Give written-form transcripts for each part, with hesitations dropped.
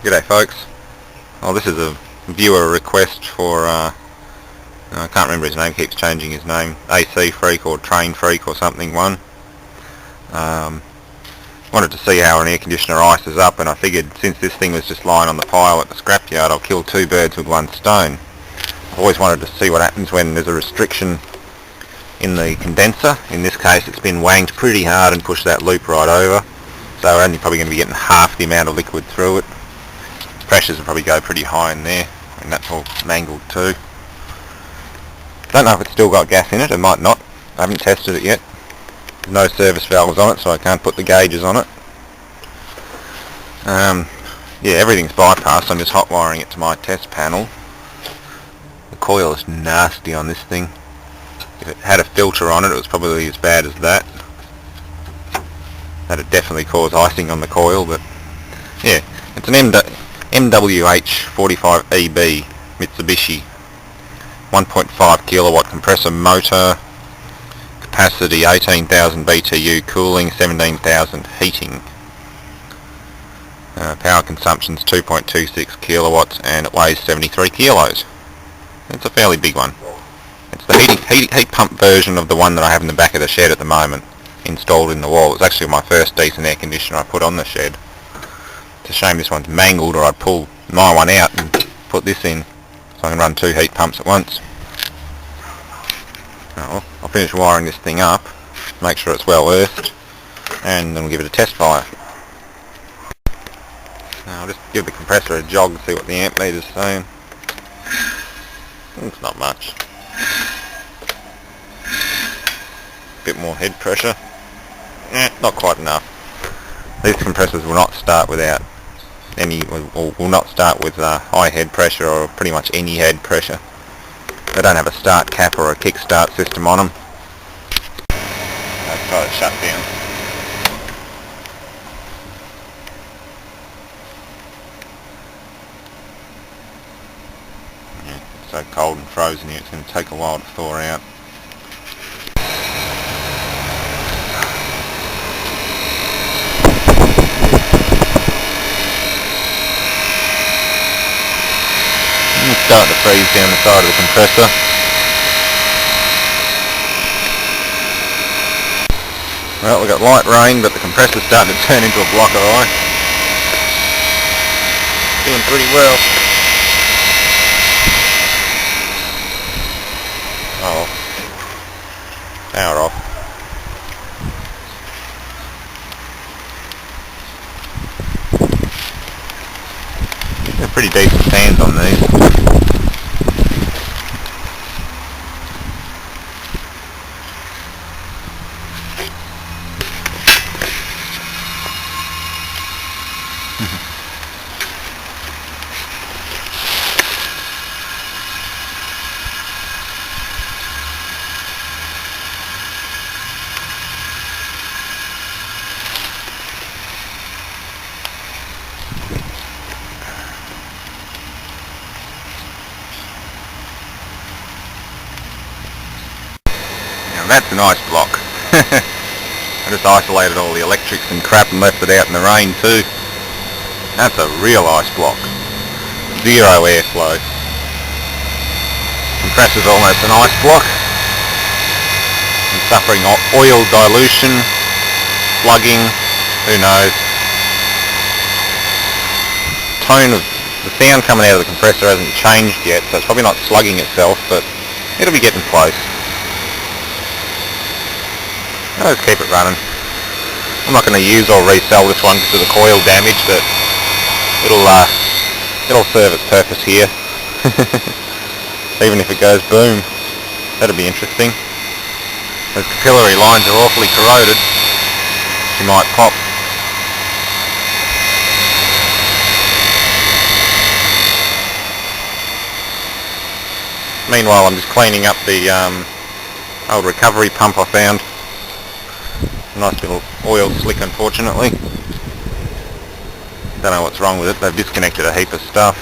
G'day folks. Well, this is a viewer request for, I can't remember his name, keeps changing his name, AC Freak or Train Freak or something one. Wanted to see how an air conditioner ices up, and I figured since this thing was just lying on the pile at the scrapyard, I'll kill two birds with one stone. I've always wanted to see what happens when there's a restriction in the condenser. In this case it's been wanged pretty hard and pushed that loop right over, so we're only probably going to be getting half the amount of liquid through it. Pressures will probably go pretty high in there, and that's all mangled too. Don't know if it's still got gas in it, it might not. I haven't tested it yet. There's no service valves on it, so I can't put the gauges on it. Yeah, everything's bypassed. I'm just hot wiring it to my test panel. The coil is nasty on this thing. If it had a filter on it, it was probably as bad as that. That'd definitely cause icing on the coil, but yeah, it's an MWH-45EB Mitsubishi 1.5 kilowatt compressor motor, capacity 18,000 BTU, cooling 17,000 heating. Power consumption's 2.26 kilowatts and it weighs 73 kilos. It's a fairly big one. It's the heat pump version of the one that I have in the back of the shed at the moment, installed in the wall. It's actually my first decent air conditioner I put on the shed. It's a shame this one's mangled, or I'd pull my one out and put this in so I can run two heat pumps at once. Well, I'll finish wiring this thing up, make sure it's well earthed, and then we'll give it a test fire. Now I'll just give the compressor a jog and see what the amp meter's saying. It's not much. Bit more head pressure. Not quite enough. These compressors will not start without any, will not start with high head pressure or pretty much any head pressure. They don't have a start cap or a kick start system on them. Let's try to shut down. Yeah, it's so cold and frozen here, it's going to take a while to thaw out. It's starting to freeze down the side of the compressor. Well, we've got light rain, but the compressor's starting to turn into a block of ice. Doing pretty well. Oh, power off. They're pretty decent fans on these. That's an ice block. I just isolated all the electrics and crap and left it out in the rain too. That's a real ice block. Zero airflow. Compressor's almost an ice block. I'm suffering oil dilution, slugging, who knows. Tone of the sound coming out of the compressor hasn't changed yet, so it's probably not slugging itself, but it'll be getting close. I'll just keep it running. I'm not going to use or resell this one because of the coil damage, but it'll serve its purpose here. Even if it goes boom, that'll be interesting. Those capillary lines are awfully corroded. She might pop. Meanwhile, I'm just cleaning up the old recovery pump I found. Nice little oil slick, unfortunately. Don't know what's wrong with it. They've disconnected a heap of stuff.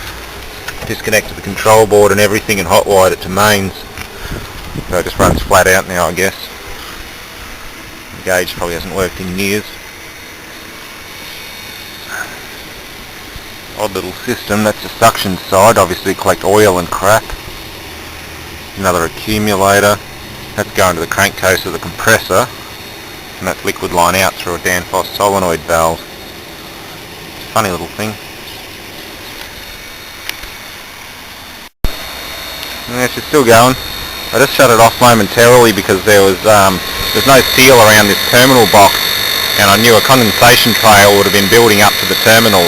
Disconnected the control board and everything and hot wired it to mains. So it just runs flat out now, I guess. The gauge probably hasn't worked in years. Odd little system. That's the suction side, obviously collect oil and crap. Another accumulator. That's going to the crankcase of the compressor, and that's liquid line out through a Danfoss solenoid valve. Funny little thing. Yeah, she's still going. I just shut it off momentarily because there's no seal around this terminal box, and I knew a condensation trail would have been building up to the terminal,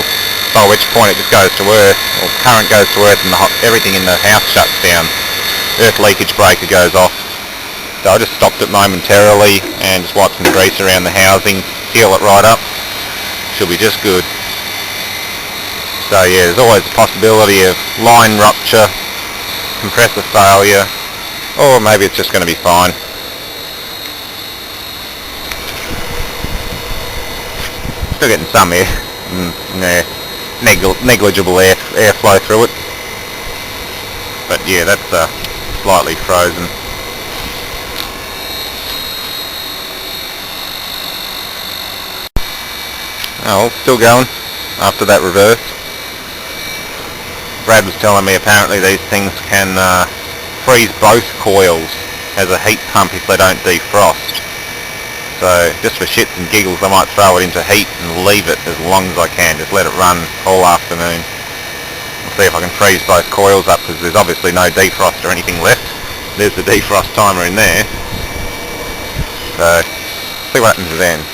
by which point it just goes to earth, or current goes to earth, and everything in the house shuts down. Earth leakage breaker goes off. So I just stopped it momentarily and just wiped some grease around the housing, seal it right up. She'll be just good. So yeah, there's always the possibility of line rupture, compressor failure, or maybe it's just going to be fine. Still getting some air, negligible airflow through it. But yeah, that's slightly frozen. Oh, still going after that reverse. Brad was telling me apparently these things can freeze both coils as a heat pump if they don't defrost. So just for shits and giggles I might throw it into heat and leave it as long as I can, just let it run all afternoon. I'll see if I can freeze both coils up because there's obviously no defrost or anything left. There's the defrost timer in there. So see what happens then.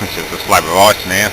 It's just a slab of ice now.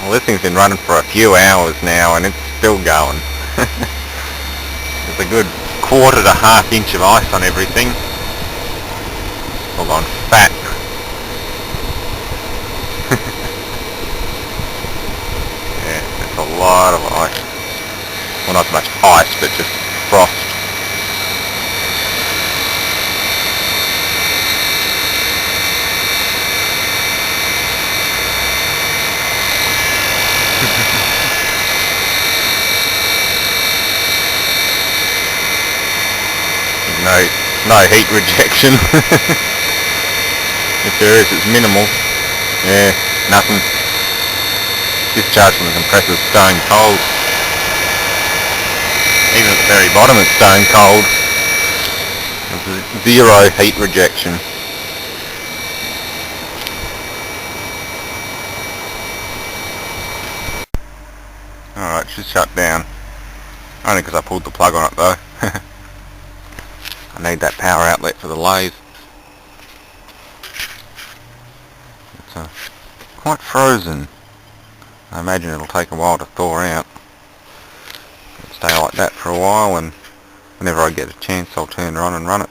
Well, this thing's been running for a few hours now and it's still going. There's a good 1/4 to 1/2 inch of ice on everything. gone fat. Yeah, that's a lot of ice. Well, not so much ice, but just frost. No heat rejection. If there is, it's minimal. Yeah, nothing. Discharge from the compressor's stone cold. Even at the very bottom it's stone cold. There's zero heat rejection. Alright, she's shut down. Only because I pulled the plug on it though. I need that power outlet for the lathe. It's quite frozen. I imagine it'll take a while to thaw out. It'll stay like that for a while, and whenever I get a chance I'll turn her on and run it.